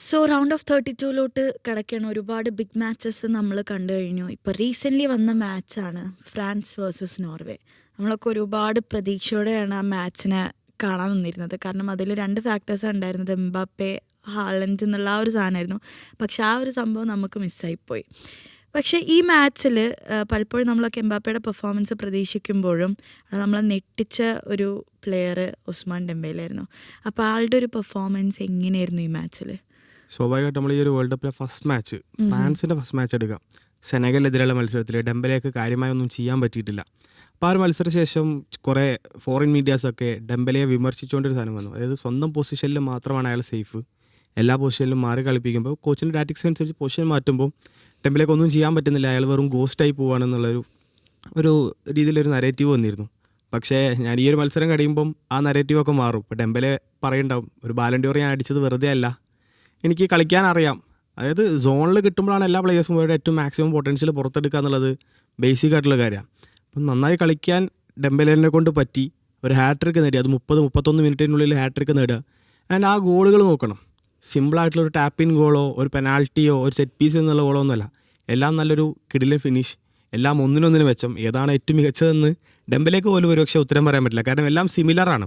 So round of 32 കിടക്കുകയാണ്. ഒരുപാട് big matches നമ്മൾ കണ്ടു കഴിഞ്ഞു. ഇപ്പോൾ റീസെൻ്റ്ലി വന്ന മാച്ചാണ് ഫ്രാൻസ് വേഴ്സസ് നോർവേ. നമ്മളൊക്കെ ഒരുപാട് പ്രതീക്ഷയോടെയാണ് ആ മാച്ചിനെ കാണാൻ നിന്നിരുന്നത്. കാരണം അതിൽ രണ്ട് ഫാക്ടേഴ്സാണ് ഉണ്ടായിരുന്നത്. എംബാപ്പെ, ഹാളൻഡ് എന്നുള്ള ആ ഒരു സാധനമായിരുന്നു. പക്ഷെ ആ ഒരു സംഭവം നമുക്ക് മിസ്സായിപ്പോയി. പക്ഷേ ഈ മാച്ചിൽ പലപ്പോഴും നമ്മളൊക്കെ എംബാപ്പയുടെ പെർഫോമൻസ് പ്രതീക്ഷിക്കുമ്പോഴും നമ്മളെ ഞെട്ടിച്ച ഒരു പ്ലെയർ ഉസ്മാൻ ഡെമ്പേലായിരുന്നു. അപ്പോൾ ആളുടെ ഒരു പെർഫോമൻസ് എങ്ങനെയായിരുന്നു ഈ മാച്ചിൽ? സ്വാഭാവികമായിട്ട് നമ്മൾ ഈ ഒരു വേൾഡ് കപ്പിലെ ഫസ്റ്റ് മാച്ച്, ഫ്രാൻസിൻ്റെ ഫസ്റ്റ് മാച്ച് എടുക്കാം. സെനഗലിനെതിരെയുള്ള മത്സരത്തിൽ ഡെമ്പലേക്ക് കാര്യമായി ഒന്നും ചെയ്യാൻ പറ്റിയിട്ടില്ല. അപ്പോൾ ആ ഒരു മത്സരശേഷം കുറേ ഫോറിൻ മീഡിയാസൊക്കെ ഡെമ്പലയെ വിമർശിച്ചുകൊണ്ടൊരു സാധനം വന്നു. അതായത് സ്വന്തം പൊസിഷനിൽ മാത്രമാണ് അയാൾ സേഫ്, എല്ലാ പൊസിഷനിലും മാറി കളിപ്പിക്കുമ്പോൾ കോച്ചിൻ്റെ ടാറ്റിക്സ് അനുസരിച്ച് പൊസിഷൻ മാറ്റുമ്പോൾ ഡെമ്പലേക്ക് ഒന്നും ചെയ്യാൻ പറ്റുന്നില്ല, അയാൾ വെറും ഗോസ്റ്റായി പോവുകയാണെന്നുള്ളൊരു രീതിയിലൊരു നരേറ്റീവ് വന്നിരുന്നു. പക്ഷേ ഞാൻ ഈ ഒരു മത്സരം കഴിയുമ്പം ആ നരേറ്റീവൊക്കെ മാറും. ഇപ്പോൾ ഡെമ്പലെ പറയുണ്ടാവും, ഒരു ബാലൻഡിയോർ ഞാൻ അടിച്ചത് വെറുതെ അല്ല, എനിക്ക് കളിക്കാൻ അറിയാം. അതായത് സോണിൽ കിട്ടുമ്പോഴാണ് എല്ലാ പ്ലേയേഴ്സും അവരുടെ ഏറ്റവും മാക്സിമം പൊട്ടൻഷ്യൽ പുറത്തെടുക്കുക എന്നുള്ളത് ബേസിക് ആയിട്ടുള്ള കാര്യമാണ്. അപ്പം നന്നായി കളിക്കാൻ ഡെമ്പലിനെ കൊണ്ട് പറ്റി. ഒരു ഹാട്രിക്ക് നേടി, അത് 30-31 മിനിറ്റിനുള്ളിൽ ഹാട്രിക്ക് നേടുക. ആൻഡ് ആ ഗോളുകൾ നോക്കണം, സിമ്പിളായിട്ടുള്ളൊരു ടാപ്പിൻ ഗോളോ ഒരു പെനാൽറ്റിയോ ഒരു സെറ്റ് പീസ് എന്നുള്ള ഗോളോ ഒന്നുമല്ല. എല്ലാം നല്ലൊരു കിടിലൻ ഫിനിഷ്, എല്ലാം ഒന്നിനൊന്നിന് മെച്ചം. ഏതാണ് ഏറ്റവും മികച്ചതെന്ന് ഡെമ്പലേക്ക് പോലും ഒരുപക്ഷെ ഉത്തരം പറയാൻ പറ്റില്ല. കാരണം എല്ലാം സിമിലറാണ്,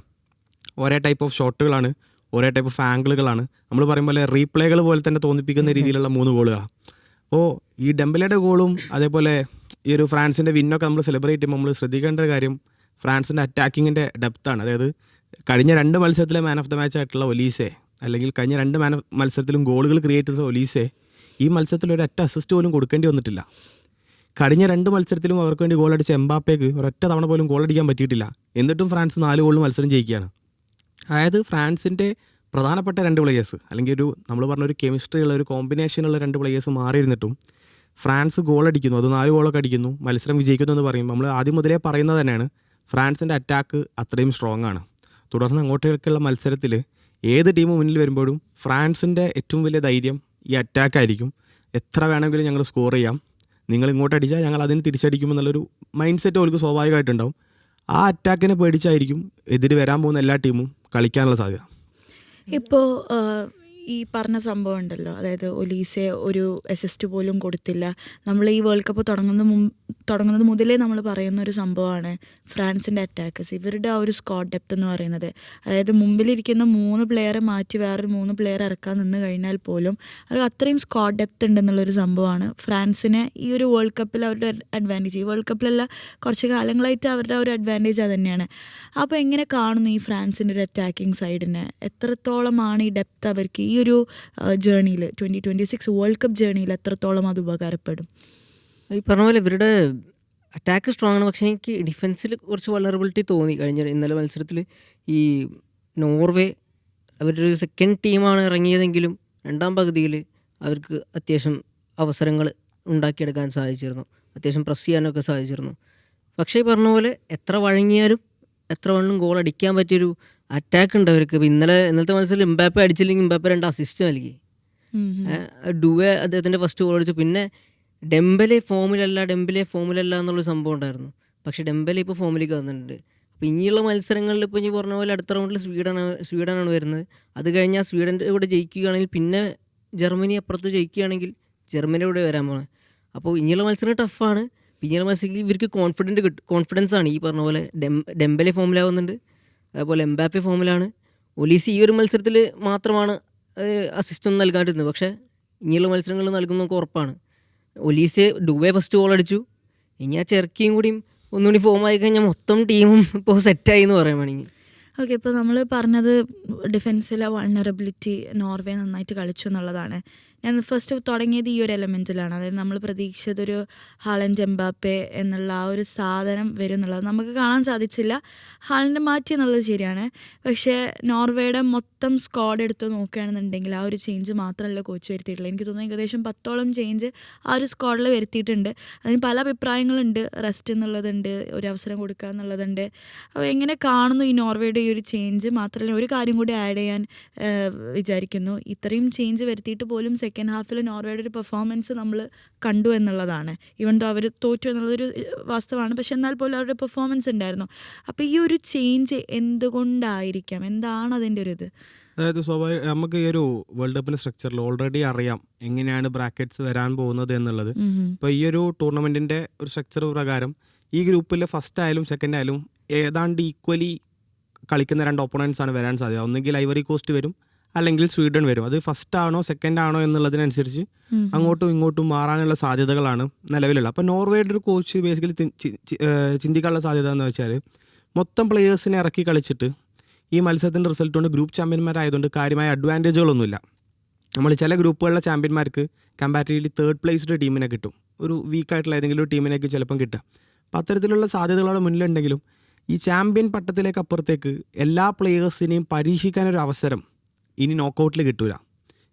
ഒരേ ടൈപ്പ് ഓഫ് ഷോട്ടുകളാണ്, ഒരേ ടൈപ്പ് ഓഫ് ആംഗിളുകളാണ്. നമ്മൾ പറയും പോലെ റീപ്ലേകൾ പോലെ തന്നെ തോന്നിപ്പിക്കുന്ന രീതിയിലുള്ള 3 ഗോളുകളാണ്. അപ്പോൾ ഈ ഡെമ്പലയുടെ ഗോളും അതേപോലെ ഈ ഒരു ഫ്രാൻസിൻ്റെ വിന്നൊക്കെ നമ്മൾ സെലിബ്രേറ്റ് ചെയ്യുമ്പോൾ നമ്മൾ ശ്രദ്ധിക്കേണ്ട ഒരു കാര്യം ഫ്രാൻസിൻ്റെ അറ്റാക്കിങ്ങിൻ്റെ ഡെപ്താണ്. അതായത് കഴിഞ്ഞ 2 മത്സരത്തിലെ മാൻ ഓഫ് ദ മാച്ച് ആയിട്ടുള്ള ഒലീസെ, അല്ലെങ്കിൽ കഴിഞ്ഞ 2 മത്സരത്തിലും ഗോളുകൾ ക്രിയേറ്റ് ചെയ്ത ഒലീസെ ഈ മത്സരത്തിൽ ഒരൊറ്റ അസിസ്റ്റ് പോലും കൊടുക്കേണ്ടി വന്നിട്ടില്ല. കഴിഞ്ഞ 2 മത്സരത്തിലും അവർക്ക് വേണ്ടി ഗോൾ അടിച്ച എംബാപ്പയ്ക്ക് ഒരൊറ്റ തവണ പോലും ഗോൾ അടിക്കാൻ പറ്റിയിട്ടില്ല. എന്നിട്ടും ഫ്രാൻസ് 4 ഗോളിൽ മത്സരം ജയിക്കുകയാണ്. അതായത് ഫ്രാൻസിൻ്റെ പ്രധാനപ്പെട്ട 2 പ്ലേയേഴ്സ്, അല്ലെങ്കിൽ നമ്മൾ പറഞ്ഞൊരു കെമിസ്ട്രി ഉള്ള ഒരു കോമ്പിനേഷനുള്ള 2 പ്ലേയേഴ്സ് മാറിയിരുന്നിട്ടും ഫ്രാൻസ് ഗോൾ അടിക്കുന്നു, അത് 4 ഗോളൊക്കെ അടിക്കുന്നു, മത്സരം വിജയിക്കുന്നു എന്ന് പറയുമ്പോൾ നമ്മൾ ആദ്യം മുതലേ പറയുന്നത് തന്നെയാണ് ഫ്രാൻസിൻ്റെ അറ്റാക്ക് അത്രയും സ്ട്രോങ് ആണ്. തുടർന്ന് അങ്ങോട്ടേക്കുള്ള മത്സരത്തിൽ ഏത് ടീം മുന്നിൽ വരുമ്പോഴും ഫ്രാൻസിൻ്റെ ഏറ്റവും വലിയ ധൈര്യം ഈ അറ്റാക്കായിരിക്കും. എത്ര വേണമെങ്കിലും ഞങ്ങൾ സ്കോർ ചെയ്യാം, നിങ്ങൾ ഇങ്ങോട്ട് അടിച്ചാൽ ഞങ്ങൾ അതിന് തിരിച്ചടിക്കുമെന്നുള്ളൊരു മൈൻഡ് സെറ്റ് അവർക്ക് സ്വാഭാവികമായിട്ടുണ്ടാവും. ആ അറ്റാക്കിനെ പേടിച്ചായിരിക്കും എതിര് വരാൻ പോകുന്ന എല്ലാ ടീമും കളിക്കാനുള്ള സാധ്യത. ഇപ്പോൾ ഈ പറഞ്ഞ സംഭവം ഉണ്ടല്ലോ, അതായത് ഒലീസെ ഒരു അസിസ്റ്റ് പോലും കൊടുത്തില്ല. നമ്മൾ ഈ വേൾഡ് കപ്പ് തുടങ്ങുന്നത് മുതലേ നമ്മൾ പറയുന്ന ഒരു സംഭവമാണ് ഫ്രാൻസിൻ്റെ അറ്റാക്കേഴ്സ്, ഇവരുടെ ആ ഒരു സ്ക്വാഡ് ഡെപ്ത് എന്ന് പറയുന്നത്. അതായത് മുമ്പിലിരിക്കുന്ന 3 പ്ലെയറെ മാറ്റി വേറൊരു 3 പ്ലെയർ ഇറക്കാൻ നിന്ന് കഴിഞ്ഞാൽ പോലും അവർക്ക് അത്രയും സ്ക്വാഡ് ഡെപ്ത് ഉണ്ടെന്നുള്ളൊരു സംഭവമാണ് ഫ്രാൻസിനെ ഈ ഒരു വേൾഡ് കപ്പിൽ അവരുടെ അഡ്വാൻറ്റേജ്. ഈ വേൾഡ് കപ്പിലല്ല, കുറച്ച് കാലങ്ങളായിട്ട് അവരുടെ ഒരു അഡ്വാൻറ്റേജ് അത് തന്നെയാണ്. അപ്പോൾ എങ്ങനെ കാണുന്നു ഈ ഫ്രാൻസിൻ്റെ ഒരു അറ്റാക്കിംഗ് സൈഡിനെ? എത്രത്തോളമാണ് ഈ ഡെപ്ത് അവർക്ക് ഈ ഒരു ജേർണിയിൽ 2026 വേൾഡ് കപ്പ് ജേർണിയിൽ എത്രത്തോളം അത് ഉപകാരപ്പെടും? ഈ പറഞ്ഞ പോലെ ഇവരുടെ അറ്റാക്ക് സ്ട്രോങ് ആണ്, പക്ഷേ എനിക്ക് ഡിഫൻസിൽ കുറച്ച് വൾണറബിലിറ്റി തോന്നി ഇന്നലെ മത്സരത്തിൽ. ഈ നോർവേ അവരുടെ ഒരു സെക്കൻഡ് ടീമാണ് ഇറങ്ങിയതെങ്കിലും 2ാം പകുതിയിൽ അവർക്ക് അത്യാവശ്യം അവസരങ്ങൾ ഉണ്ടാക്കിയെടുക്കാൻ സാധിച്ചിരുന്നു, അത്യാവശ്യം പ്രസ് ചെയ്യാനൊക്കെ സാധിച്ചിരുന്നു. പക്ഷേ ഈ പറഞ്ഞ പോലെ എത്ര വഴങ്ങിയാലും എത്ര വണ്ണം ഗോൾ അടിക്കാൻ പറ്റിയൊരു അറ്റാക്ക് ഉണ്ട് അവർക്ക്. ഇന്നലത്തെ മത്സരത്തിൽ എംബാപ്പെ അടിച്ചില്ലെങ്കിൽ എംബാപ്പെ 2 അസിസ്റ്റ് നൽകി. ഡുവെ അദ്ദേഹത്തിൻ്റെ ഫസ്റ്റ് ഗോൾ അടിച്ചു. പിന്നെ ഡെമ്പലെ ഫോമിലല്ല എന്നുള്ളൊരു സംഭവം ഉണ്ടായിരുന്നു. പക്ഷേ ഡെമ്പലെ ഇപ്പോൾ ഫോമിലേക്ക് വന്നിട്ടുണ്ട്. അപ്പോൾ ഇനിയുള്ള മത്സരങ്ങളിൽ ഇപ്പോൾ ഈ പറഞ്ഞ പോലെ അടുത്ത റൗണ്ടിൽ സ്വീഡനാണ് വരുന്നത്. അത് കഴിഞ്ഞാൽ സ്വീഡൻ്റെ കൂടെ ജയിക്കുകയാണെങ്കിൽ പിന്നെ ജർമ്മനി അപ്പുറത്ത് ജയിക്കുകയാണെങ്കിൽ ജർമ്മനിയുടെ കൂടെ വരാൻ പോകണം. അപ്പോൾ ഇനിയുള്ള മത്സരം ടഫാണ്. ഇനിയുള്ള മത്സരത്തിൽ ഇവർക്ക് കോൺഫിഡൻസ് ആണ്. ഈ പറഞ്ഞ പോലെ ഡെമ്പലെ ഫോമിലാവുന്നുണ്ട്, അതേപോലെ എംബാപ്പെ ഫോമിലാണ്. ഒലീസ് ഈ ഒരു മത്സരത്തിൽ മാത്രമാണ് അസിസ്റ്റൊന്നും നൽകാണ്ടിരുന്നത്, പക്ഷേ ഇനിയുള്ള മത്സരങ്ങളിൽ നൽകുന്ന നമുക്ക് ഉറപ്പാണ്. ഒലീസ് ഡുവെ ഫസ്റ്റ് ഗോൾ അടിച്ചു, ഇനി ആ ചെറുക്കിയും കൂടിയും ഒന്നുകൂടി ഫോമായി കഴിഞ്ഞാൽ മൊത്തം ടീമും ഇപ്പോൾ സെറ്റായി എന്ന് പറയാൻ വേണമെങ്കിൽ. ഓക്കെ, ഇപ്പോൾ നമ്മൾ പറഞ്ഞത് ഡിഫെൻസിലെ വൾണറബിലിറ്റി നോർവേ നന്നായിട്ട് കളിച്ചു എന്നുള്ളതാണ്. ഞാൻ ഫസ്റ്റ് തുടങ്ങിയത് ഈ ഒരു എലമെൻറ്റിലാണ്. അതായത് നമ്മൾ പ്രതീക്ഷിച്ചതൊരു ഹാളൻഡ് എംബാപ്പെ എന്നുള്ള ആ ഒരു സാധനം വരും എന്നുള്ളത് നമുക്ക് കാണാൻ സാധിച്ചില്ല. ഹാളൻഡ് മാറ്റി എന്നുള്ളത് ശരിയാണ്, പക്ഷേ നോർവേയുടെ മൊത്തം സ്ക്വാഡ് എടുത്ത് നോക്കുകയാണെന്നുണ്ടെങ്കിൽ ആ ഒരു ചേഞ്ച് മാത്രമല്ല കോച്ച് വരുത്തിയിട്ടുള്ളത്. എനിക്ക് തോന്നുന്നു ഏകദേശം 10ഓളം ചേഞ്ച് ആ ഒരു സ്ക്വാഡിൽ വരുത്തിയിട്ടുണ്ട്. അതിന് പല അഭിപ്രായങ്ങളുണ്ട്. റെസ്റ്റ് എന്നുള്ളതുണ്ട്, ഒരു അവസരം കൊടുക്കുക എന്നുള്ളതുണ്ട്. അപ്പോൾ എങ്ങനെ കാണുന്നു ഈ നോർവേയുടെ ഈ ഒരു ചേഞ്ച്? മാത്രമല്ല ഒരു കാര്യം കൂടി ആഡ് ചെയ്യാൻ വിചാരിക്കുന്നു. ഇത്രയും ചേഞ്ച് വരുത്തിയിട്ട് പോലും സെക്കൻഡ് ഹാഫിൽ നോർവേയുടെ ഒരു പെർഫോമൻസ് നമ്മൾ കണ്ടു എന്നുള്ളതാണ്. ഈവൻ ദോ അവർ തോറ്റു എന്നുള്ളതൊരു വാസ്തവമാണ്, പക്ഷെ എന്നാൽ പോലും അവരുടെ പെർഫോമൻസ് ഉണ്ടായിരുന്നു. അപ്പോൾ ഈ ഒരു ചേഞ്ച് എന്തുകൊണ്ടായിരിക്കാം? എന്താണ് അതിൻ്റെ ഒരു ഇത്? അതായത് സ്വാഭാവിക നമുക്ക് ഈ ഒരു വേൾഡ് കപ്പിൻ്റെ സ്ട്രക്ചറിൽ ഓൾറെഡി അറിയാം എങ്ങനെയാണ് ബ്രാക്കറ്റ്സ് വരാൻ പോകുന്നത് എന്നുള്ളത്. ഇപ്പോൾ ഈ ഒരു ടൂർണമെൻറ്റിൻ്റെ ഒരു സ്ട്രക്ചർ പ്രകാരം ഈ ഗ്രൂപ്പിൽ ഫസ്റ്റ് ആയാലും സെക്കൻഡ് ആയാലും ഏതാണ്ട് ഈക്വലി കളിക്കുന്ന 2 ഓപ്പണൻസ് ആണ് വരാൻ സാധ്യത. ഒന്നുകിൽ ഐവറി കോസ്റ്റ് വരും, അല്ലെങ്കിൽ സ്വീഡൻ വരും. അത് ഫസ്റ്റ് ആണോ സെക്കൻഡ് ആണോ എന്നുള്ളതിനനുസരിച്ച് അങ്ങോട്ടും ഇങ്ങോട്ടും മാറാനുള്ള സാധ്യതകളാണ് നിലവിലുള്ളത്. അപ്പോൾ നോർവേയുടെ ഒരു കോച്ച് ബേസിക്കലി ചിന്തിക്കാനുള്ള സാധ്യത എന്ന് വെച്ചാൽ മൊത്തം പ്ലെയേഴ്സിനെ ഇറക്കി കളിച്ചിട്ട് ഈ മത്സരത്തിൻ്റെ റിസൾട്ട് കൊണ്ട് ഗ്രൂപ്പ് ചാമ്പ്യന്മാരായതുകൊണ്ട് കാര്യമായ അഡ്വാൻറ്റേജുകളൊന്നുമില്ല. നമ്മൾ ചില ഗ്രൂപ്പുകളിലെ ചാമ്പ്യന്മാർക്ക് കമ്പാരിറ്റീവ്ലി തേർഡ് പ്ലേസ്ഡ് ടീമിനെ കിട്ടും, ഒരു വീക്കായിട്ടുള്ള ഏതെങ്കിലും ഒരു ടീമിനേക്ക് ചിലപ്പം കിട്ടുക. അപ്പോൾ അത്തരത്തിലുള്ള സാധ്യതകളുടെ മുന്നിലുണ്ടെങ്കിലും ഈ ചാമ്പ്യൻ പട്ടത്തിലേക്ക് അപ്പുറത്തേക്ക് എല്ലാ പ്ലെയേഴ്സിനെയും പരീക്ഷിക്കാനൊരു അവസരം ഇനി നോക്കൗട്ടിൽ കിട്ടൂല.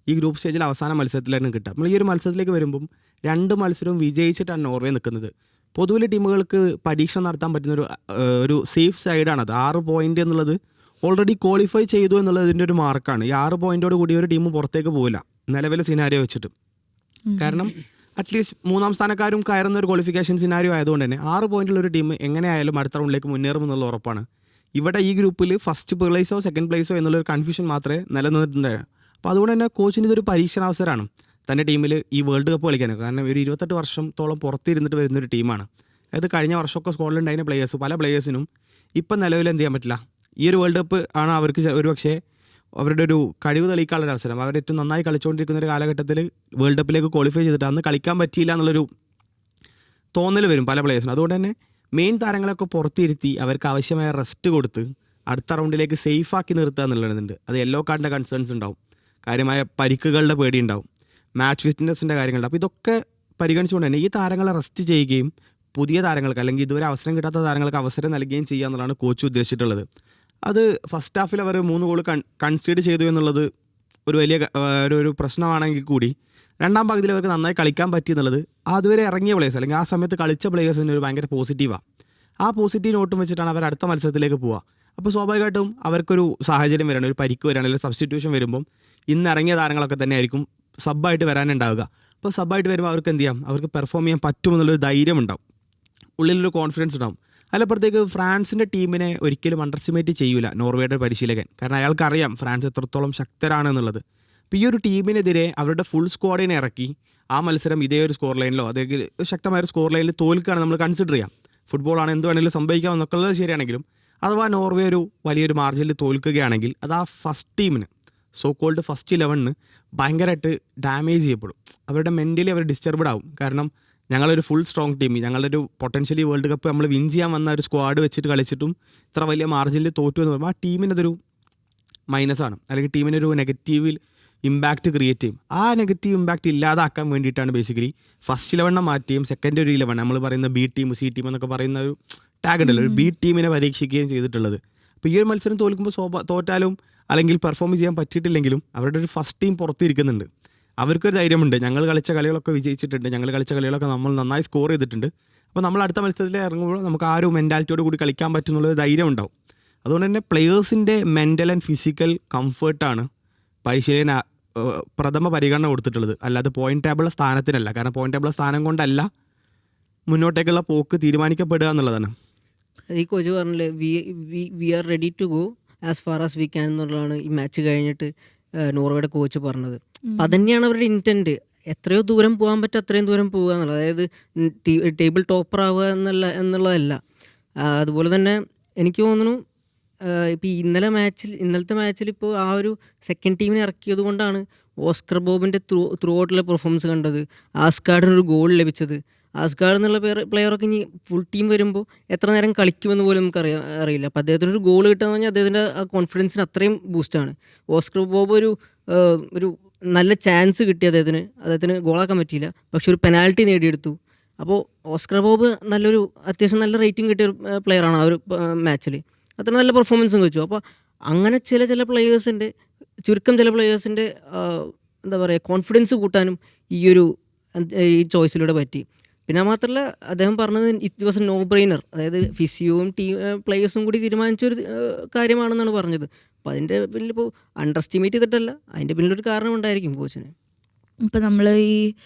ഈ ഗ്രൂപ്പ് സ്റ്റേജിൽ അവസാന മത്സരത്തിലാണ് കിട്ടുക. നമ്മൾ ഈ ഒരു മത്സരത്തിലേക്ക് വരുമ്പം 2 മത്സരവും വിജയിച്ചിട്ടാണ് നോർവേ നിൽക്കുന്നത്. പൊതുവിലെ ടീമുകൾക്ക് പരീക്ഷ നടത്താൻ പറ്റുന്ന ഒരു സേഫ് സൈഡാണത്. 6 പോയിൻ്റ് എന്നുള്ളത് ഓൾറെഡി ക്വാളിഫൈ ചെയ്തു എന്നുള്ളത് ഇതിൻ്റെ ഒരു മാർക്കാണ്. ഈ 6 പോയിൻറ്റോട് കൂടി ഒരു ടീം പുറത്തേക്ക് പോകില്ല നിലവിലെ സിനാരിയോ വെച്ചിട്ട്. കാരണം അറ്റ്ലീസ്റ്റ് 3-ാം സ്ഥാനക്കാരും കയറുന്ന ഒരു ക്വാളിഫിക്കേഷൻ സിനാരിയോ ആയതുകൊണ്ട് തന്നെ 6 പോയിന്റുള്ളൊരു ടീം എങ്ങനെയായാലും അടുത്ത റൗണ്ടിലേക്ക് മുന്നേറുമെന്നുള്ള ഉറപ്പാണ്. ഇവിടെ ഈ ഗ്രൂപ്പിൽ ഫസ്റ്റ് പ്ലേസോ സെക്കൻഡ് പ്ലേസോ എന്നുള്ളൊരു കൺഫ്യൂഷൻ മാത്രമേ നിലനിന്നിട്ടുണ്ടായിരുന്നു. അപ്പോൾ അതുകൊണ്ട് തന്നെ കോച്ചിന് ഇതൊരു പരീക്ഷണാവസരമാണ് തൻ്റെ ടീമിൽ ഈ വേൾഡ് കപ്പ് കളിക്കാനൊക്കെ. കാരണം ഒരു 28 വർഷത്തോളം പുറത്തിരുന്നിട്ട് വരുന്നൊരു ടീമാണ്. അതായത് കഴിഞ്ഞ വർഷമൊക്കെ സ്കോട്ട്ലൻഡ് പ്ലേയേഴ്സ് പല പ്ലേയേഴ്സിനും ഇപ്പം നിലവിൽ എന്ത് ചെയ്യാൻ പറ്റില്ല. ഈ ഒരു വേൾഡ് കപ്പ് ആണ് അവർക്ക് ഒരു പക്ഷേ അവരുടെ ഒരു കഴിവ് തെളിയിക്കാനുള്ള അവസരം. അവർ ഏറ്റവും നന്നായി കളിച്ചുകൊണ്ടിരിക്കുന്ന ഒരു കാലഘട്ടത്തിൽ വേൾഡ് കപ്പിലേക്ക് ക്വാളിഫൈ ചെയ്തിട്ട് അന്ന് കളിക്കാൻ പറ്റിയില്ല എന്നുള്ളൊരു തോന്നൽ വരും പല പ്ലേയേഴ്സിനും. അതുകൊണ്ട് തന്നെ മെയിൻ താരങ്ങളൊക്കെ പുറത്തിരുത്തി അവർക്ക് ആവശ്യമായ റെസ്റ്റ് കൊടുത്ത് അടുത്ത റൗണ്ടിലേക്ക് സേഫാക്കി നിർത്തുക എന്നുള്ളതുണ്ട്. അത് യെല്ലോ കാർഡിൻ്റെ കൺസേൺസ് ഉണ്ടാവും, കാര്യമായ പരിക്കുകളുടെ പേടി ഉണ്ടാവും, മാച്ച് ഫിറ്റ്നസിൻ്റെ കാര്യങ്ങളുണ്ട്. അപ്പോൾ ഇതൊക്കെ പരിഗണിച്ചുകൊണ്ട് തന്നെ ഈ താരങ്ങളെ റെസ്റ്റ് ചെയ്യുകയും പുതിയ താരങ്ങൾക്ക് അല്ലെങ്കിൽ ഇതുവരെ അവസരം കിട്ടാത്ത താരങ്ങൾക്ക് അവസരം നൽകുകയും ചെയ്യുക എന്നുള്ളതാണ് കോച്ച് ഉദ്ദേശിച്ചിട്ടുള്ളത്. അത് ഫസ്റ്റ് ഹാഫിൽ അവർ 3 ഗോൾ കൺസീഡ് ചെയ്തു എന്നുള്ളത് ഒരു വലിയ ഒരു പ്രശ്നമാണെങ്കിൽ കൂടി 2ാം പകുതിയിൽ അവർക്ക് നന്നായി കളിക്കാൻ പറ്റി എന്നുള്ളത് അതുവരെ ഇറങ്ങിയ പ്ലേയേഴ്സ് അല്ലെങ്കിൽ ആ സമയത്ത് കളിച്ച പ്ലേയേഴ്സിന് ഒരു ഭയങ്കര പോസിറ്റീവാണ്. ആ പോസിറ്റീവ് നോട്ടും വെച്ചിട്ടാണ് അവർ അടുത്ത മത്സരത്തിലേക്ക് പോവുക. അപ്പോൾ സ്വാഭാവികമായിട്ടും അവർക്കൊരു സാഹചര്യം വരണം, ഒരു പരിക്ക് വരികയാണ് അല്ലെങ്കിൽ സബ്സ്റ്റിറ്റ്യൂഷൻ വരുമ്പം ഇന്ന് ഇറങ്ങിയ താരങ്ങളൊക്കെ തന്നെ ആയിരിക്കും സബ്ബായിട്ട് വരാനുണ്ടാവുക. അപ്പോൾ സബ്ബായിട്ട് വരുമ്പോൾ അവർക്ക് എന്ത് ചെയ്യാം, അവർക്ക് പെർഫോം ചെയ്യാൻ പറ്റുമെന്നുള്ളൊരു ധൈര്യം ഉണ്ടാവും, ഉള്ളിലൊരു കോൺഫിഡൻസ് ഉണ്ടാവും. അതിലപ്പുറത്തേക്ക് ഫ്രാൻസിൻ്റെ ടീമിനെ ഒരിക്കലും അണ്ടർസ്റ്റിമേറ്റ് ചെയ്യൂല നോർവേയുടെ പരിശീലകൻ. കാരണം അയാൾക്കറിയാം ഫ്രാൻസ് എത്രത്തോളം ശക്തരാണെന്നുള്ളത്. അപ്പോൾ ഈ ഒരു ടീമിനെതിരെ അവരുടെ ഫുൾ സ്ക്വാഡിനെ ഇറക്കി ആ മത്സരം ഇതേ ഒരു സ്കോർ ലൈനിലോ അല്ലെങ്കിൽ ശക്തമായൊരു സ്കോർ ലൈനിൽ തോൽക്കുകയാണ് നമ്മൾ കൺസിഡർ ചെയ്യാം. ഫുട്ബോളാണ്, എന്ത് വേണമെങ്കിലും സംഭവിക്കാം എന്നൊക്കെ ഉള്ളത് ശരിയാണെങ്കിലും അഥവാ നോർവേ ഒരു വലിയൊരു മാർജിനിൽ തോൽക്കുകയാണെങ്കിൽ അത് ആ ഫസ്റ്റ് ടീമിന്, സോ കോൾഡ് ഫസ്റ്റ് 11-ന് ഭയങ്കരമായിട്ട് ഡാമേജ് ചെയ്യപ്പെടും. അവരുടെ മെൻ്റലി അവർ ഡിസ്റ്റർബ്ഡ് ആവും. കാരണം ഞങ്ങളൊരു ഫുൾ സ്ട്രോങ് ടീം, ഞങ്ങളൊരു പൊട്ടൻഷ്യലി വേൾഡ് കപ്പ് നമ്മൾ വിൻ ചെയ്യാൻ വന്ന ഒരു സ്ക്വാഡ് വെച്ചിട്ട് കളിച്ചിട്ടും ഇത്ര വലിയ മാർജിനിൽ തോറ്റു എന്ന് പറയുമ്പോൾ ആ ടീമിനതൊരു മൈനസാണ്, അല്ലെങ്കിൽ ടീമിനൊരു നെഗറ്റീവിൽ ഇമ്പാക്റ്റ് ക്രിയേറ്റ് ചെയ്യും. ആ നെഗറ്റീവ് ഇമ്പാക്റ്റ് ഇല്ലാതാക്കാൻ വേണ്ടിയിട്ടാണ് ബേസിക്കലി ഫസ്റ്റ് 11 മാറ്റുകയും സെക്കൻഡ് ഒരു 11 നമ്മൾ പറയുന്ന ബി ടീം സി ടീം എന്നൊക്കെ പറയുന്ന ഒരു ടാഗ് ഉണ്ടല്ലോ, ഒരു ബി ടീമിനെ പരീക്ഷിക്കുകയും ചെയ്തിട്ടുള്ളത്. അപ്പോൾ ഈ ഒരു മത്സരം തോൽക്കുമ്പോൾ തോറ്റാലും അല്ലെങ്കിൽ പെർഫോം ചെയ്യാൻ പറ്റിയിട്ടില്ലെങ്കിലും അവരുടെ ഒരു ഫസ്റ്റ് ടീം പുറത്തിരിക്കുന്നുണ്ട്. അവർക്കൊരു ധൈര്യമുണ്ട്, ഞങ്ങൾ കളിച്ച കളികളൊക്കെ വിജയിച്ചിട്ടുണ്ട്, ഞങ്ങൾ കളിച്ച കളികളൊക്കെ നമ്മൾ നന്നായി സ്കോർ ചെയ്തിട്ടുണ്ട്. അപ്പോൾ നമ്മൾ അടുത്ത മത്സരത്തിൽ ഇറങ്ങുമ്പോൾ നമുക്ക് ആ ഒരു മെൻറ്റാലിറ്റിയോട് കൂടി കളിക്കാൻ പറ്റുന്നുള്ളൊരു ധൈര്യം ഉണ്ടാവും. അതുകൊണ്ട് തന്നെ പ്ലെയേഴ്സിൻ്റെ മെൻ്റൽ ആൻഡ് ഫിസിക്കൽ കംഫേർട്ടാണ് പരിശീലന പ്രഥമ പരിഗണന കൊടുത്തിട്ടുള്ളത്, അല്ലാതെ പോയിന്റ് ടേബിൾ സ്ഥാനത്തിനല്ല. കാരണം പോയിന്റ് ടേബിൾ സ്ഥാനം കൊണ്ടല്ല മുന്നോട്ടേക്കുള്ള പോക്ക് തീരുമാനിക്കപ്പെടുക എന്നുള്ളതാണ്. ഈ കോച്ച് പറഞ്ഞില്ലേ we are ready to go as far as we can എന്നുള്ളതാണ് ഈ മാച്ച് കഴിഞ്ഞിട്ട് നോർവേയുടെ കോച്ച് പറഞ്ഞത്. അപ്പം അതന്നെയാണ് അവരുടെ ഇൻറ്റൻറ്റ്. എത്രയോ ദൂരം പോകാൻ പറ്റും അത്രയും ദൂരം പോവുക എന്നുള്ളത്, അതായത് ടേബിൾ ടോപ്പർ ആവുക എന്നുള്ളതല്ല. അതുപോലെ തന്നെ എനിക്ക് തോന്നുന്നു ഇപ്പോൾ ഇന്നലത്തെ മാച്ചിൽ ഇപ്പോൾ ആ ഒരു സെക്കൻഡ് ടീമിനെ ഇറക്കിയത് കൊണ്ടാണ് ഓസ്കർ ബോബിൻ്റെ ത്രൂ ഔട്ടുള്ള പെർഫോമൻസ് കണ്ടത്, ആസ്കാർഡിനൊരു ഗോൾ ലഭിച്ചത്. ആസ്കാർഡ് എന്നുള്ള പ്ലെയറൊക്കെ ഇനി ഫുൾ ടീം വരുമ്പോൾ എത്ര നേരം കളിക്കുമെന്ന് പോലും നമുക്ക് അറിയില്ല. അപ്പോൾ അദ്ദേഹത്തിനൊരു ഗോൾ കിട്ടുക പറഞ്ഞാൽ അദ്ദേഹത്തിൻ്റെ ആ കോൺഫിഡൻസിന് അത്രയും ബൂസ്റ്റാണ്. ഓസ്കർ ബോബ് ഒരു നല്ല ചാൻസ് കിട്ടി അദ്ദേഹത്തിന് ഗോളാക്കാൻ പറ്റിയില്ല, പക്ഷെ ഒരു പെനാൽറ്റി നേടിയെടുത്തു. അപ്പോൾ ഓസ്കർ ബോബ് അത്യാവശ്യം നല്ല റേറ്റിംഗ് കിട്ടിയ പ്ലെയറാണ് ആ ഒരു മാച്ചിൽ, അത്ര നല്ല പെർഫോമൻസും വെച്ചു. അപ്പോൾ അങ്ങനെ ചില പ്ലെയേഴ്സിൻ്റെ ചില പ്ലെയേഴ്സിൻ്റെ എന്താ പറയുക കോൺഫിഡൻസ് കൂട്ടാനും ഈ ചോയ്സിലൂടെ പറ്റി. പിന്നെ മാത്രമല്ല അദ്ദേഹം പറഞ്ഞത് it was a no brainer, അതായത് ഫിസിയോയും പ്ലേയേഴ്സും കൂടി തീരുമാനിച്ചൊരു കാര്യമാണെന്നാണ് പറഞ്ഞത്. അപ്പോൾ അതിൻ്റെ പിന്നിൽ ഇപ്പോൾ അണ്ടർ എസ്റ്റിമേറ്റ് ചെയ്തിട്ടല്ല, അതിൻ്റെ പിന്നിലൊരു കാരണം ഉണ്ടായിരിക്കും കോച്ചിന്. ഇപ്പം നമ്മൾ ഈ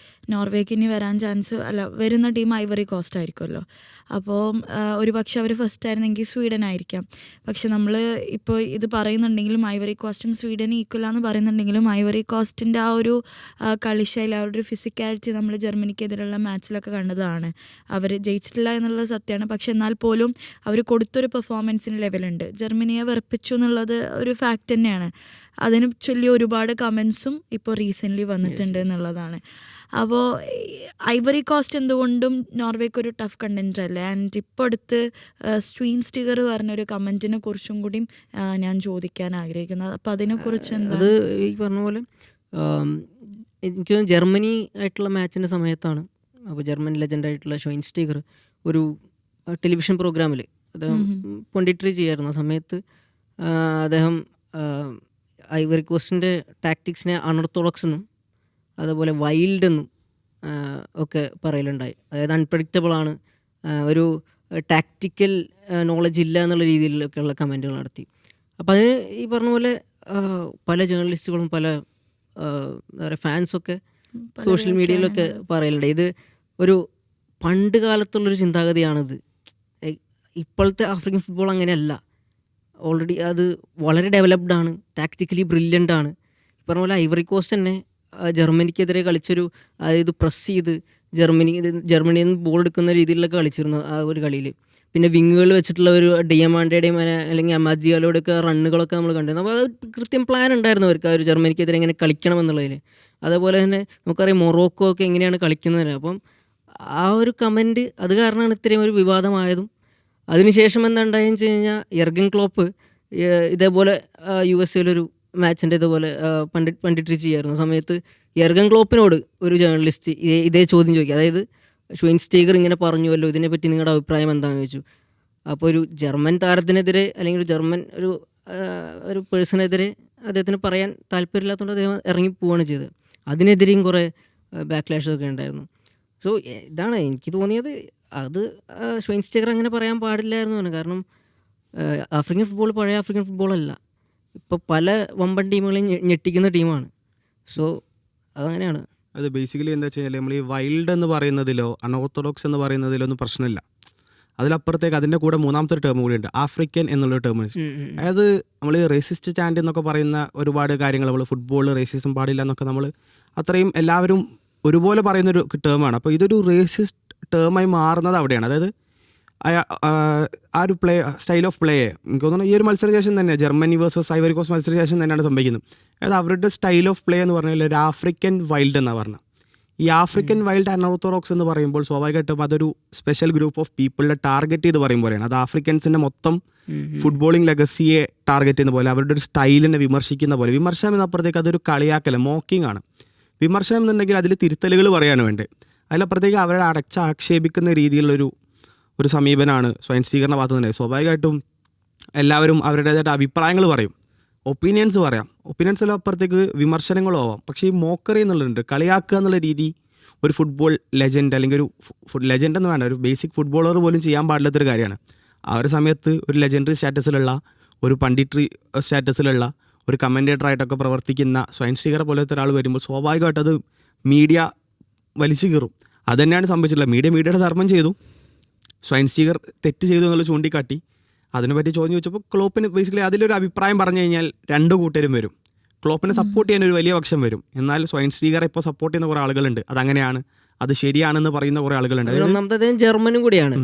നോർവേക്ക് ഇനി വരാൻ ചാൻസ് വരുന്ന ടീം ഐവറി കോസ്റ്റ് ആയിരിക്കുമല്ലോ. അപ്പോൾ ഒരു പക്ഷെ അവർ ഫസ്റ്റ് ആയിരുന്നെങ്കിൽ സ്വീഡൻ ആയിരിക്കാം. പക്ഷെ നമ്മൾ ഇപ്പോൾ ഇത് പറയുന്നുണ്ടെങ്കിലും ഐവറി കോസ്റ്റും സ്വീഡനും ഈക്വലാന്ന് പറയുന്നുണ്ടെങ്കിലും ഐവറി കോസ്റ്റിൻ്റെ ആ ഒരു കളിശൈലി, ആ ഒരു ഫിസിക്കാലിറ്റി നമ്മൾ ജർമ്മനിക്കെതിരെയുള്ള മാച്ചിലൊക്കെ കണ്ടതാണ്. അവർ ജയിച്ചിട്ടില്ല എന്നുള്ളത് സത്യമാണ്. പക്ഷെ എന്നാൽ പോലും അവർ കൊടുത്തൊരു പെർഫോമൻസിന് ലെവലുണ്ട്. ജർമ്മനിയെ വെറുപ്പിച്ചു എന്നുള്ളത് ഒരു ഫാക്റ്റ് തന്നെയാണ്. അതിന് ചൊല്ലി ഒരുപാട് കമൻസും ഇപ്പോൾ റീസെൻ്റ്ലി വന്നിട്ടുണ്ട് എന്നുള്ളതാണ്. അപ്പോൾ ഐവറി കോസ്റ്റ് എന്തുകൊണ്ടും നോർവേക്ക് ഒരു ടഫ് കണ്ടൻറ്റർ അല്ലേ. ആൻഡ് ഇപ്പോൾ അടുത്ത് സ്ട്രീൻ സ്റ്റിഗർ പറഞ്ഞൊരു കമൻറ്റിനെ കുറിച്ചും കൂടിയും ഞാൻ ചോദിക്കാൻ ആഗ്രഹിക്കുന്നത്. അപ്പോൾ അതിനെക്കുറിച്ച് എന്താ? അത് ഈ പറഞ്ഞ പോലെ എനിക്ക് തോന്നുന്നു ജർമ്മനി ആയിട്ടുള്ള മാച്ചിൻ്റെ സമയത്താണ്. അപ്പോൾ ജർമ്മൻ ലെജൻഡായിട്ടുള്ള ഷോയിൻസ്റ്റീഗർ ഒരു ടെലിവിഷൻ പ്രോഗ്രാമിൽ അദ്ദേഹം പൊണ്ടിട്രി ചെയ്യാറുന്ന സമയത്ത് അദ്ദേഹം ഐവറി കോസ്റ്റിൻ്റെ ടാക്ടിക്സിനെ അൺഓർത്തഡോക്സ് എന്നും അതുപോലെ വൈൽഡ് എന്നും ഒക്കെ പറയലുണ്ടായി. അതായത് അൺപ്രഡിക്റ്റബിൾ ആണ്, ഒരു ടാക്റ്റിക്കൽ നോളജ് ഇല്ല എന്നുള്ള രീതിയിലൊക്കെയുള്ള കമൻറ്റുകൾ നടത്തി. അപ്പോൾ അതിന് ഈ പറഞ്ഞ പോലെ പല ജേർണലിസ്റ്റുകളും പല എന്താ പറയുക ഫാൻസൊക്കെ സോഷ്യൽ മീഡിയയിലൊക്കെ പറയലുണ്ടായി. ഇത് ഒരു പണ്ട് കാലത്തുള്ളൊരു ചിന്താഗതിയാണിത്. ഇപ്പോഴത്തെ ആഫ്രിക്കൻ ഫുട്ബോൾ അങ്ങനെയല്ല. ഓൾറെഡി അത് വളരെ ഡെവലപ്ഡ് ആണ്, ടാക്റ്റിക്കലി ബ്രില്യൻ്റ് ആണ്. ഈ പറഞ്ഞ പോലെ ഐവറി കോസ്റ്റ് തന്നെ ജർമ്മനിക്കെതിരെ കളിച്ചൊരു, അതായത് പ്രസ് ചെയ്ത് ജർമ്മനിയിൽ നിന്ന് ബോൾ എടുക്കുന്ന രീതിയിലൊക്കെ കളിച്ചിരുന്നു ആ ഒരു കളിയിൽ. പിന്നെ വിങ്ങുകൾ വെച്ചിട്ടുള്ള ഒരു ഡിയമാൻഡയുടെയും അല്ലെങ്കിൽ അമാദിയാലോടെയൊക്കെ റണ്ണുകളൊക്കെ നമ്മൾ കണ്ടിരുന്നു. അപ്പോൾ അത് കൃത്യം പ്ലാൻ ഉണ്ടായിരുന്നു അവർക്ക് ആ ഒരു ജർമ്മനിക്കെതിരെ എങ്ങനെ കളിക്കണം എന്നുള്ളതിൽ. അതേപോലെ തന്നെ നമുക്കറിയാം മൊറോക്കോ ഒക്കെ എങ്ങനെയാണ് കളിക്കുന്നത്. അപ്പം ആ ഒരു കമൻറ്റ് അത് കാരണമാണ് ഇത്രയും ഒരു വിവാദമായതും. അതിനുശേഷം എന്താ ഉണ്ടായെന്ന് വെച്ച് കഴിഞ്ഞാൽ യർഗൻ ക്ലോപ്പ് ഇതേപോലെ USA മാച്ചിൻ്റെ ഇതേപോലെ പണ്ടിട്രി ചെയ്യായിരുന്ന സമയത്ത് യർഗൻ ക്ലോപ്പിനോട് ഒരു ജേർണലിസ്റ്റ് ഇതേ ചോദ്യം ചോദിക്കുക. അതായത് ഷ്വൈൻസ്റ്റീഗർ ഇങ്ങനെ പറഞ്ഞുവല്ലോ, ഇതിനെപ്പറ്റി നിങ്ങളുടെ അഭിപ്രായം എന്താണെന്ന് ചോദിച്ചു. അപ്പോൾ ഒരു ജർമ്മൻ താരത്തിനെതിരെ അല്ലെങ്കിൽ ഒരു ജർമ്മൻ ഒരു പേഴ്സണെതിരെ അദ്ദേഹത്തിന് പറയാൻ താല്പര്യമില്ലാത്തതുകൊണ്ട് അദ്ദേഹം ഇറങ്ങിപ്പോവുകയാണ് ചെയ്തത്. അതിനെതിരെയും കുറേ ബാക്ക്ലാഷൊക്കെ ഉണ്ടായിരുന്നു. സോ ഇതാണ് എനിക്ക് തോന്നിയത്, അത് ഷ്വൈൻസ്റ്റീഗർ അങ്ങനെ പറയാൻ പാടില്ലായിരുന്നു. കാരണം ആഫ്രിക്കൻ ഫുട്ബോൾ പഴയ ആഫ്രിക്കൻ ഫുട്ബോളല്ല, ഇപ്പോൾ പല വമ്പൻ ടീമുകളെയും ഞെട്ടിക്കുന്ന ടീമാണ്. സോ അതങ്ങനെയാണ്. അത് ബേസിക്കലി എന്താ വെച്ച് കഴിഞ്ഞാൽ നമ്മൾ ഈ വൈൽഡ് എന്ന് പറയുന്നതിലോ അൺഓർത്തഡോക്സ് എന്ന് പറയുന്നതിലോ ഒന്നും പ്രശ്നമില്ല. അതിലപ്പുറത്തേക്ക് അതിൻ്റെ കൂടെ മൂന്നാമത്തെ ഒരു ടേം കൂടിയുണ്ട്, ആഫ്രിക്കൻ എന്നുള്ളൊരു ടേം. അതായത് നമ്മൾ റേസിസ്റ്റ് ചാൻഡ് എന്നൊക്കെ പറയുന്ന ഒരുപാട് കാര്യങ്ങൾ, നമ്മൾ ഫുട്ബോളിൽ റേസിസം പാടില്ല എന്നൊക്കെ നമ്മൾ അത്രയും എല്ലാവരും ഒരുപോലെ പറയുന്നൊരു ടേമാണ്. അപ്പോൾ ഇതൊരു റേസിസ്റ്റ് ടേമായി മാറുന്നത് അവിടെയാണ്. അതായത് ആ ഒരു സ്റ്റൈൽ ഓഫ് പ്ലേ എനിക്ക് തോന്നുന്നു ഈ ഒരു മത്സരശേഷം തന്നെ ജർമ്മനി വേഴ്സസ് ഐവറി കോസ്റ്റ് മത്സരശേഷം തന്നെയാണ് സംഭവിക്കുന്നത്. അതായത് അവരുടെ സ്റ്റൈൽ ഓഫ് പ്ലേ എന്ന് പറഞ്ഞാൽ ഒരു ആഫ്രിക്കൻ വൈൽഡ് എന്നാണ് പറഞ്ഞത്. ഈ ആഫ്രിക്കൻ വൈൽഡ് അൺഓർത്തഡോക്സ് എന്ന് പറയുമ്പോൾ സ്വാഭാവികമായിട്ടും അതൊരു സ്പെഷ്യൽ ഗ്രൂപ്പ് ഓഫ് പീപ്പിളിനെ ടാർഗറ്റ് ചെയ്ത് പറയുമ്പോഴാണ്. അത് ആഫ്രിക്കൻസിൻ്റെ മൊത്തം ഫുട്ബോളിംഗ് ലെഗസിയെ ടാർഗറ്റ് ചെയ്യുന്ന പോലെ, അവരുടെ ഒരു സ്റ്റൈലിനെ വിമർശിക്കുന്ന പോലെ. വിമർശനം എന്നപ്പുറത്തേക്ക് അതൊരു കളിയാക്കല, മോക്കിംഗ് ആണ്. വിമർശനം എന്നുണ്ടെങ്കിൽ അതിൽ തിരുത്തലുകൾ പറയാണ് വേണ്ടത്. അതിലപ്പുറത്തേക്ക് അവരെ ആക്ഷേപിക്കുന്ന രീതിയിലുള്ളൊരു സമീപനമാണ് ഷ്വൈൻസ്റ്റീഗറിൻ്റെ ഭാഗത്ത് തന്നെ. സ്വാഭാവികമായിട്ടും എല്ലാവരും അവരുടേതായിട്ട് അഭിപ്രായങ്ങൾ പറയും, ഒപ്പീനിയൻസ് പറയാം. ഒപ്പീനിയൻസിലും അപ്പുറത്തേക്ക് വിമർശനങ്ങളും ആവാം. പക്ഷേ ഈ മോക്കറി എന്നുള്ളതുണ്ട്, കളിയാക്കുക എന്നുള്ള രീതി ഒരു ഫുട്ബോൾ ലെജൻഡ് അല്ലെങ്കിൽ ഒരു ലെജൻഡ് എന്ന് വേണ്ട, ഒരു ബേസിക് ഫുട്ബോളർ പോലും ചെയ്യാൻ പാടില്ലാത്തൊരു കാര്യമാണ്. ആ ഒരു സമയത്ത് ഒരു ലെജൻഡറി സ്റ്റാറ്റസിലുള്ള, ഒരു പണ്ടിട്രി സ്റ്റാറ്റസിലുള്ള, ഒരു കമൻറ്റേറ്ററായിട്ടൊക്കെ പ്രവർത്തിക്കുന്ന ഷ്വൈൻസ്റ്റീഗറെ പോലത്തെ ഒരാൾ വരുമ്പോൾ സ്വാഭാവികമായിട്ട് അത് മീഡിയ വലിച്ചു കീറും. അതുതന്നെയാണ് സംഭവിച്ചിട്ടുള്ളത്. മീഡിയയുടെ ധർമ്മം ചെയ്തു, ഷ്വൈൻസ്റ്റീഗർ തെറ്റ് ചെയ്തു എന്നുള്ള ചൂണ്ടിക്കാട്ടി. അതിനെപ്പറ്റി ചോദ്യം ചോദിച്ചപ്പോൾ ക്ലോപ്പിന് ബേസിക്കലി അതിലൊരു അഭിപ്രായം പറഞ്ഞു കഴിഞ്ഞാൽ രണ്ടു കൂട്ടരും വരും. ക്ലോപ്പിനെ സപ്പോർട്ട് ചെയ്യാൻ ഒരു വലിയ പക്ഷം വരും. എന്നാൽ ഷ്വൈൻസ്റ്റീഗറെ ഇപ്പോൾ സപ്പോർട്ട് ചെയ്യുന്ന കുറേ ആളുകളുണ്ട്. അതങ്ങനെയാണ്, അത് ശരിയാണെന്ന് പറയുന്ന കുറേ ആളുകളുണ്ട്. ഒന്നാമത്തെ ജർമ്മനും കൂടിയാണ്.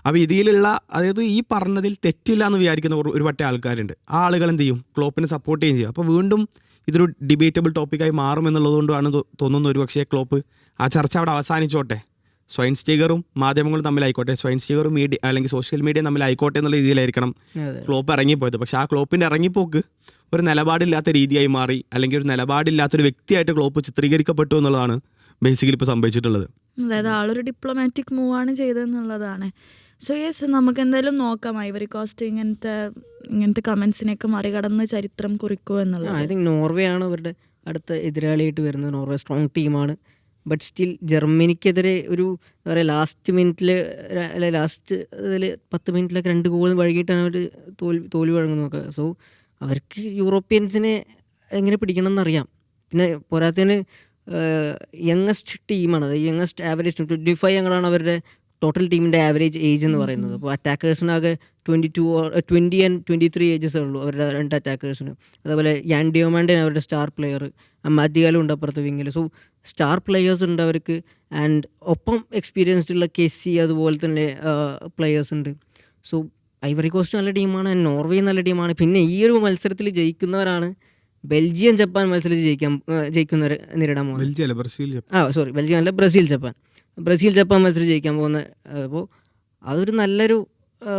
അപ്പോൾ ഇതിലുള്ള, അതായത് ഈ പറഞ്ഞതിൽ തെറ്റില്ല എന്ന് വിചാരിക്കുന്ന ഒരു പറ്റ ആൾക്കാരുണ്ട്. ആ ആളുകൾ എന്ത് ചെയ്യും, ക്ലോപ്പിനെ സപ്പോർട്ട് ചെയ്യുകയും ചെയ്യും. അപ്പോൾ വീണ്ടും ഇതൊരു ഡിബേറ്റബിൾ ടോപ്പിക്കായി മാറും എന്നുള്ളതുകൊണ്ടാണ് തോന്നുന്നു ഒരു പക്ഷേ ക്ലോപ്പ് ആ ചർച്ച അവിടെ അവസാനിച്ചോട്ടെ, ഷ്വൈൻസ്റ്റീഗറും മാധ്യമങ്ങളും തമ്മിലായിക്കോട്ടെ, ഷ്വൈൻസ്റ്റീഗറും മീഡിയ അല്ലെങ്കിൽ സോഷ്യൽ മീഡിയ തമ്മിലായിക്കോട്ടെ എന്നുള്ള രീതിയിലായിരിക്കണം ക്ലോപ്പ് ഇറങ്ങിപ്പോയത്. പക്ഷേ ആ ക്ലോപ്പിൻ്റെ ഇറങ്ങിപ്പോക്ക് ഒരു നിലപാടില്ലാത്ത രീതിയായി മാറി, അല്ലെങ്കിൽ ഒരു നിലപാടില്ലാത്തൊരു വ്യക്തിയായിട്ട് ക്ലോപ്പ് ചിത്രീകരിക്കപ്പെട്ടു എന്നുള്ളതാണ് ബേസിക്കലി ഇപ്പോൾ സംഭവിച്ചിട്ടുള്ളത്. അതായത് ആളൊരു ഡിപ്ലോമാറ്റിക് മൂവാണ് ചെയ്തതെന്നുള്ളതാണ്. സോ യെസ്, നമുക്ക് എന്തായാലും നോക്കാം ഐവറി കോസ്റ്റ് ഇങ്ങനത്തെ കമൻസിനെയൊക്കെ മറികടന്ന് ചരിത്രം കുറിക്കുക എന്നുള്ളത്. ഐ തിങ്ക് നോർവേ ആണ് അവരുടെ അടുത്ത എതിരാളിയായിട്ട് വരുന്നത്. നോർവേ സ്ട്രോങ് ടീമാണ്. ബട്ട് സ്റ്റിൽ ജർമ്മനിക്കെതിരെ ഒരു എന്താ പറയുക, ലാസ്റ്റ് മിനിറ്റിൽ അല്ലെ ലാസ്റ്റ് ഇതിൽ 10 മിനിറ്റിലൊക്കെ 2 ഗോൾ വഴങ്ങിയിട്ടാണ് അവർ തോൽവി വഴങ്ങുന്നതൊക്കെ. സോ അവർക്ക് യൂറോപ്യൻസിനെ എങ്ങനെ പിടിക്കണം എന്നറിയാം. പിന്നെ പോരാത്തതിന് യങ്ങസ്റ്റ് ടീമാണ്, അത് യങ്ങസ്റ്റ് ആവറേജ് 25 അങ്ങനെയാണ് അവരുടെ ടോട്ടൽ ടീമിൻ്റെ ആവറേജ് ഏജ് എന്ന് പറയുന്നത്. അപ്പോൾ അറ്റാക്കേഴ്സിനാകെ 20 ആൻഡ് 23 ഏജസേ ഉള്ളൂ അവരുടെ 2 അറ്റാക്കേഴ്സിന്. അതേപോലെ യാൻ ഡിയോമാൻഡൻ അവരുടെ സ്റ്റാർ പ്ലെയർ, അമാദിയാലും ഉണ്ട് അപ്പുറത്ത് വിങ്ങിൽ. സോ സ്റ്റാർ പ്ലെയേഴ്സ് ഉണ്ട് അവർക്ക്. ആൻഡ് ഒപ്പം എക്സ്പീരിയൻസ്ഡ് ഉള്ള കെസി അതുപോലെ തന്നെ പ്ലെയേഴ്സ് ഉണ്ട്. സോ ഐവറി കോസ്റ്റ് നല്ല ടീമാണ്, നോർവേ നല്ല ടീമാണ്. പിന്നെ ഈ ഒരു മത്സരത്തിൽ ജയിക്കുന്നവരാണ് ബെൽജിയം ജപ്പാൻ മത്സരിച്ച് ജയിക്കുന്നവർ നേരിടാൻ പോകുന്നത്. ബെൽജിയം അല്ല, ബ്രസീൽ, ബെൽജിയം അല്ല, ബ്രസീൽ ജപ്പാൻ മത്സരിച്ച് ജയിക്കാൻ പോകുന്ന. അപ്പോൾ അതൊരു നല്ലൊരു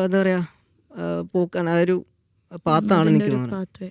എന്താ പറയുക പോക്കാണ്, അതൊരു പാത്താണ് എനിക്ക് തോന്നുന്നത്. പാത്വേ